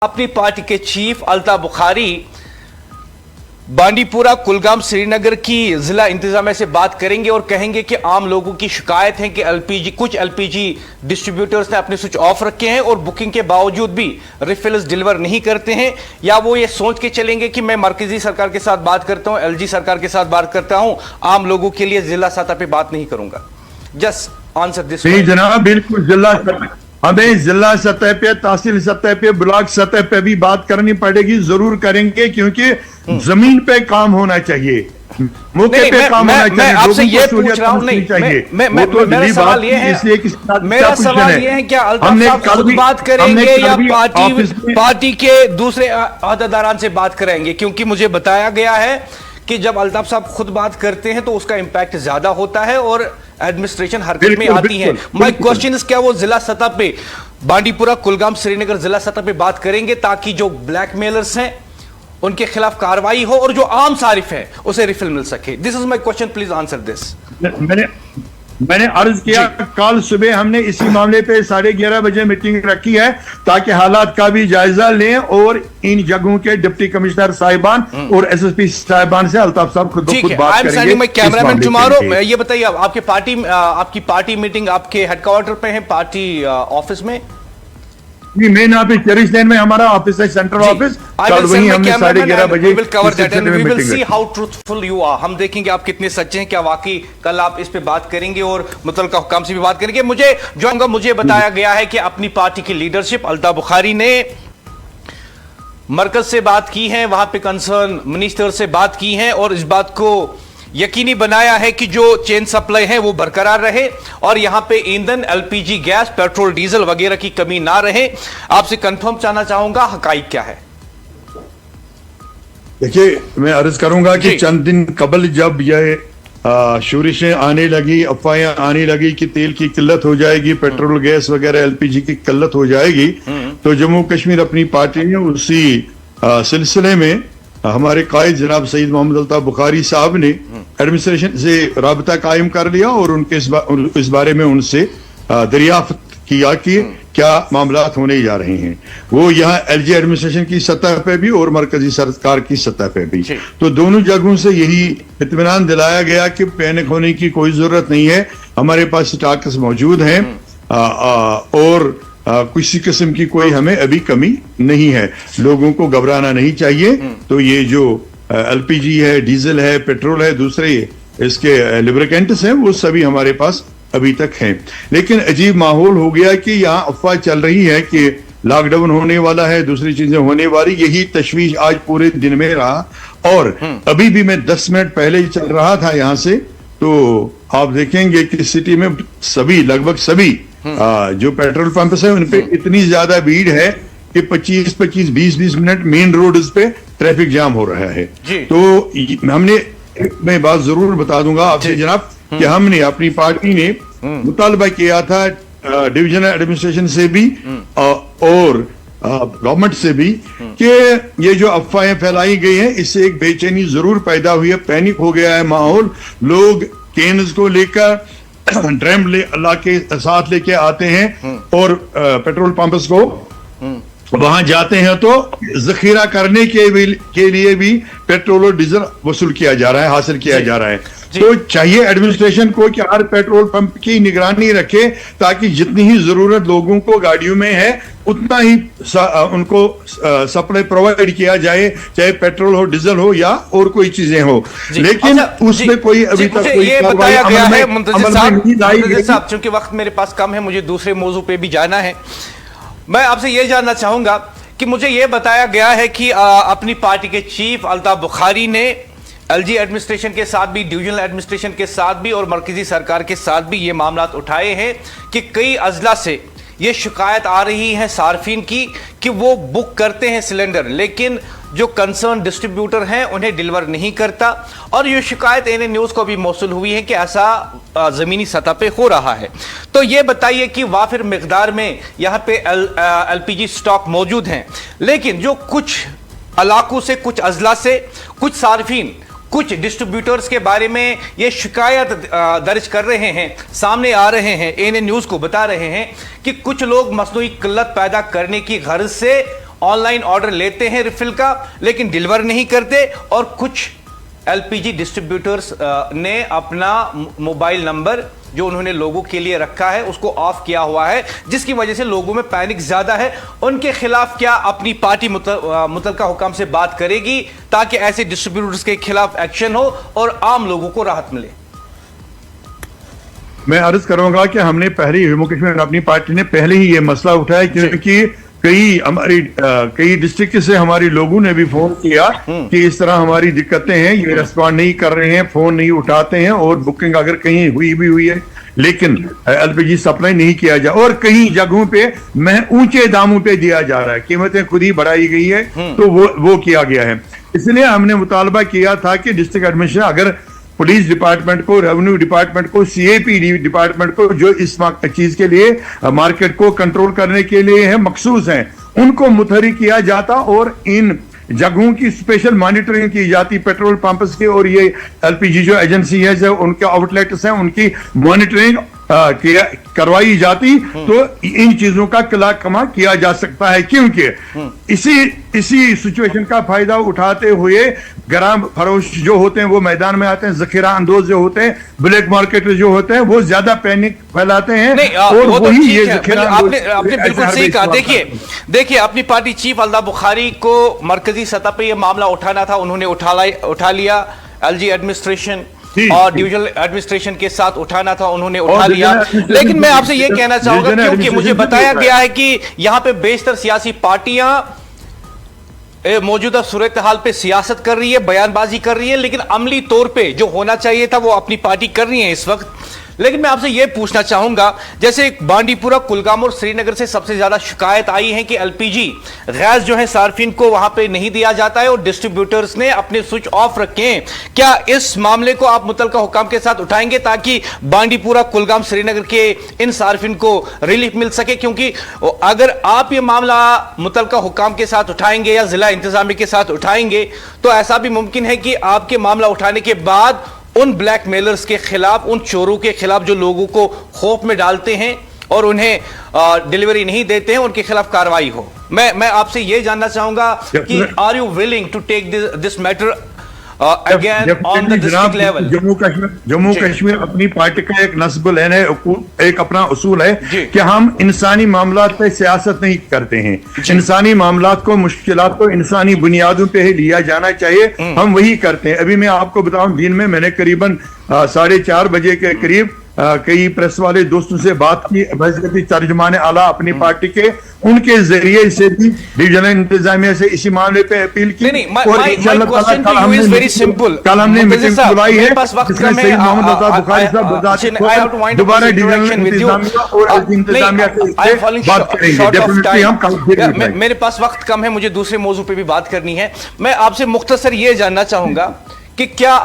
अपनी पार्टी के चीफ अल्ताफ बुखारी बांडीपुरा कुलगाम श्रीनगर की जिला इंतजामिया से बात करेंगे और कहेंगे कि आम लोगों की शिकायत है कि कुछ एलपीजी डिस्ट्रीब्यूटर्स ने अपने स्विच ऑफ रखे हैं और बुकिंग के बावजूद भी रिफिल्स डिलीवर नहीं करते हैं, या वो ये सोच के चलेंगे कि मैं मरकजी सरकार के साथ बात करता हूं, एलजी सरकार के साथ बात करता हूं, आम लोगों के लिए जिला सतह पे बात नहीं करूंगा। Just answer this. नहीं जनाब, बिल्कुल हमें जिला सतह पे, तहसील सतह पे, ब्लॉक सतह पे भी बात करनी पड़ेगी, जरूर करेंगे, क्योंकि जमीन पे काम होना चाहिए, मौके पे काम होना चाहिए। मैं आपसे ये पूछ रहा हूं, नहीं मेरा सवाल ये है, मेरा सवाल ये है क्या अल्ताफ साहब खुद बात करेंगे या पार्टी के दूसरे अहदेदारान से बात करेंगे? क्योंकि मुझे बताया गया है कि जब अल्ताफ साहब खुद बात करते हैं तो उसका इंपैक्ट ज्यादा होता है और एडमिनिस्ट्रेशन हरकत में आती है। माय क्वेश्चन इज, क्या वो जिला सतह पे बांडीपुरा कुलगाम श्रीनगर जिला सतह पे बात करेंगे ताकि जो ब्लैकमेलर्स हैं उनके खिलाफ कार्रवाई हो और जो आम सारिफ है उसे रिफिल मिल सके? This is my question, please answer this. मैंने अर्ज किया, कल सुबह हमने इसी मामले पे 11:30 बजे मीटिंग रखी है ताकि हालात का भी जायजा लें और इन जगहों के डिप्टी कमिश्नर साहिबान और एसएसपी साहिबान से अल्ताफ साहब खुद बात करेंगे। कैमरामैन टुमारो, ये बताइए, आपकी पार्टी मीटिंग आपके हेडक्वार्टर पे है, पार्टी ऑफिस में? मेन ऑफिस चेरिश लेन में हमारा ऑफिस है, सेंट्रल ऑफिस। कल वही हमने 11:30 बजे हाउ ट्रूथफुल यू आर, हम देखेंगे आप कितने सच्चे हैं, क्या वाकई कल आप इस पे बात करेंगे और मुतल्लिका हुकाम से भी बात करेंगे। मुझे बताया गया है कि अपनी पार्टी की लीडरशिप अल्ताफ बुखारी ने मरकज से बात की है, वहां पे कंसर्न मिनिस्टर से बात की है और इस बात को यकीनी बनाया है कि जो चेन सप्लाई है वो बरकरार रहे और यहां पे ईंधन, एलपीजी गैस, पेट्रोल, डीजल वगैरह की कमी ना रहे। आपसे कंफर्म चाहना चाहूंगा, हकाइक क्या है? देखिए, मैं अर्ज करूंगा कि चंद दिन कबल जब यह शोरिशें आने लगी, अफवाहें आने लगी कि तेल की किल्लत हो जाएगी, पेट्रोल, गैस वगैरह, एलपीजी की किल्लत हो जाएगी, तो जम्मू कश्मीर अपनी पार्टी ने उसी सिलसिले में हमारे कायद जनाब सईद मोहम्मद अल्ताफ बुखारी साहब ने एडमिनिस्ट्रेशन से राबता कायम कर लिया और उनके इस बारे में उनसे दरियाफ्त किया कि क्या मामलात होने जा रहे हैं। वो यहाँ एलजी एडमिनिस्ट्रेशन की सतह पे भी और मरकजी सरकार की सतह पे भी, तो दोनों जगहों से यही इत्मीनान दिलाया गया कि पैनिक होने की कोई जरूरत नहीं है, हमारे पास स्टॉक्स मौजूद हैं और किसी किस्म की कोई हमें अभी कमी नहीं है, लोगों को घबराना नहीं चाहिए। तो ये जो एलपीजी है, डीजल है, पेट्रोल है, दूसरे इसके लुब्रिकेंट्स हैं, वो सभी हमारे पास अभी तक हैं। लेकिन अजीब माहौल हो गया कि यहाँ अफवाह चल रही है कि लॉकडाउन होने वाला है, दूसरी चीजें होने वाली, यही तशवीश आज पूरे दिन में रहा। और अभी भी मैं 10 मिनट पहले ही चल रहा था यहाँ से, तो आप देखेंगे कि सिटी में सभी, लगभग सभी जो पेट्रोल पंप्स हैं उन पे इतनी ज्यादा भीड़ है कि 25-25, 20-20 मिनट मेन रोड पे ट्रैफिक जाम हो रहा है। तो मैं बात जरूर बता दूंगा आपसे जनाब कि हमने, अपनी पार्टी ने मुतालबा किया था डिविजनल एडमिनिस्ट्रेशन से भी और गवर्नमेंट से भी कि ये जो अफवाहें फैलाई गई हैं इससे एक बेचैनी जरूर पैदा हुई है, पैनिक हो गया है माहौल, लोग केन्स को लेकर ड्रम ला के साथ लेके आते हैं और पेट्रोल पंप्स को वहां जाते हैं तो जखीरा करने के लिए भी पेट्रोल और डीजल वसूल किया जा रहा है, हासिल किया जा रहा है। तो चाहिए एडमिनिस्ट्रेशन को कि हर पेट्रोल पंप की निगरानी रखे ताकि जितनी ही जरूरत लोगों को गाड़ियों में है उतना ही उनको सप्लाई प्रोवाइड किया जाए, चाहे पेट्रोल हो, डीजल हो या और कोई चीजें हो। लेकिन उसमें कोई अभी तक कोई ये बताया गया है मुंतजिर साहब, चूंकि वक्त मेरे पास कम है, मुझे दूसरे मौजू पे भी जाना है। मैं आपसे ये जानना चाहूंगा कि मुझे ये बताया गया है कि अपनी पार्टी के चीफ अल्ताफ बुखारी ने एलजी एडमिनिस्ट्रेशन के साथ भी, डिविजनल एडमिनिस्ट्रेशन के साथ भी और मरकजी सरकार के साथ भी ये मामलात उठाए हैं कि कई अजला से ये शिकायत आ रही है सार्फिन की कि वो बुक करते हैं सिलेंडर लेकिन जो कंसर्न डिस्ट्रीब्यूटर हैं उन्हें डिलीवर नहीं करता, और ये शिकायत एएनए न्यूज़ को भी मौसूल हुई है कि ऐसा ज़मीनी सतह पे हो रहा है। तो ये बताइए कि वाफिर मिकदार में यहाँ पे एलपीजी स्टॉक मौजूद हैं, लेकिन जो कुछ इलाकों से, कुछ अजला से, कुछ सार्फिन, कुछ डिस्ट्रीब्यूटर्स के बारे में ये शिकायत दर्ज कर रहे हैं, सामने आ रहे हैं, एएनए न्यूज़ को बता रहे हैं कि कुछ लोग मसनूई किल्लत पैदा करने की गर्ज से آن لائن آرڈر لیتے ہیں ریفل کا لیکن ڈیلیور نہیں کرتے, اور کچھ ایل پی جی ڈسٹریبیوٹرز نے اپنا موبائل نمبر جو انہوں نے لوگوں کے لیے رکھا ہے اس کو آف کیا ہوا ہے, جس کی وجہ سے لوگوں میں پینک زیادہ ہے. ان کے خلاف کیا اپنی پارٹی متعلقہ حکام سے بات کرے گی تاکہ ایسے ڈسٹریبیوٹرز کے خلاف ایکشن ہو اور عام لوگوں کو راحت ملے؟ میں عرض کروں گا کہ ہم نے پہلے جموں کشمیر اپنی پارٹی نے پہلے ہی یہ مسئلہ اٹھایا, کیونکہ کئی ڈسٹرکٹ سے ہمارے لوگوں نے بھی فون کیا کہ اس طرح ہماری دقتیں ہیں, یہ ریسپونڈ نہیں کر رہے ہیں, فون نہیں اٹھاتے ہیں, اور بکنگ اگر کہیں ہوئی ہے لیکن ایل پی جی سپلائی نہیں کیا جا, اور کئی جگہوں پہ اونچے داموں پہ دیا جا رہا ہے, قیمتیں خود ہی بڑھائی گئی ہے, تو وہ کیا گیا ہے. اس لیے ہم نے مطالبہ کیا تھا کہ ڈسٹرکٹ ایڈمنسٹریشن اگر پولیس ڈپارٹمنٹ کو, ریونیو ڈپارٹمنٹ کو, سی اے پی ڈپارٹمنٹ کو جو اس چیز کے لیے مارکیٹ کو کنٹرول کرنے کے لیے ہے مخصوص ہیں, ان کو متحرک کیا جاتا اور ان جگہوں کی اسپیشل مانیٹرنگ کی جاتی, پیٹرول پمپس کی اور یہ ایل پی جی جو ایجنسی ہے جو ان کے آؤٹ لیٹس ہیں ان کی مانیٹرنگ کروائی جاتی, تو ان چیزوں کا قلع کما کیا جا سکتا ہے. کیونکہ اسی سچویشن کا فائدہ اٹھاتے ہوئے گرام فروش جو ہوتے ہیں وہ میدان میں آتے ہیں, ذخیرہ اندوز جو ہوتے ہیں, بلیک مارکیٹ جو ہوتے ہیں وہ زیادہ پینک پھیلاتے ہیں, اور وہی یہ ذخیرہ آپ نے بالکل صحیح کہا. دیکھیے اپنی پارٹی چیف الطاف بخاری کو مرکزی سطح پہ یہ معاملہ اٹھانا تھا, انہوں نے اٹھا لیا. ایل جی ایڈمنسٹریشن اور ڈویژنل ایڈمنسٹریشن کے ساتھ اٹھانا تھا, انہوں نے اٹھا لیا. لیکن میں آپ سے یہ کہنا چاہوں گا کیونکہ مجھے بتایا گیا ہے کہ یہاں پہ بیشتر سیاسی پارٹیاں موجودہ صورتحال پہ سیاست کر رہی ہے, بیان بازی کر رہی ہے, لیکن عملی طور پہ جو ہونا چاہیے تھا وہ اپنی پارٹی کر رہی ہے اس وقت. لیکن میں آپ سے یہ پوچھنا چاہوں گا, جیسے بانڈی پورہ, کلگام اور سری نگر سے سب سے زیادہ شکایت آئی ہے کہ ایل پی جی گیس جو ہے صارفین کو وہاں پہ نہیں دیا جاتا ہے اور ڈسٹریبیوٹرز نے اپنے سوئچ آف رکھے ہیں. کیا اس معاملے کو آپ متعلقہ حکام کے ساتھ اٹھائیں گے تاکہ بانڈی پورہ, کلگام, سری نگر کے ان صارفین کو ریلیف مل سکے؟ کیونکہ اگر آپ یہ معاملہ متعلقہ حکام کے ساتھ اٹھائیں گے یا ضلع انتظامیہ کے ساتھ اٹھائیں گے تو ایسا بھی ممکن ہے کہ آپ کے معاملہ اٹھانے کے بعد ان بلیک میلرز کے خلاف, ان چوروں کے خلاف جو لوگوں کو خوف میں ڈالتے ہیں اور انہیں ڈیلیوری نہیں دیتے ہیں, ان کے خلاف کارروائی ہو. میں آپ سے یہ جاننا چاہوں گا کہ are you willing to take this matter again on the district level? Jammu Kashmir اپنی پارٹی کا ایک نصب العین ہے, ایک اپنا اصول ہے کہ ہم انسانی معاملات پہ سیاست نہیں کرتے ہیں. انسانی معاملات کو, مشکلات کو انسانی بنیادوں پہ ہی لیا جانا چاہیے, ہم وہی کرتے ہیں. ابھی میں آپ کو بتاؤں, دن میں نے قریباً 4:30 بجے کے قریب کئی پریس والے دوستوں سے بات کی, حضرت ترجمان اعلیٰ اپنی پارٹی کے, ان کے ذریعے سے بھی ڈویژنل انتظامیہ سے اسی معاملے پہ اپیل کی. اور کل ہم نے میٹنگ بلائی ہے جس میں سید محمد الطاف بخاری صاحب دوبارہ ڈویژنل انتظامیہ اور انتظامیہ سے بات کریں گے. ڈیفینیٹلی ہم کل, میرے پاس وقت کم ہے, مجھے دوسرے موضوع پہ بھی بات کرنی ہے. میں آپ سے مختصر یہ جاننا چاہوں گا کہ کیا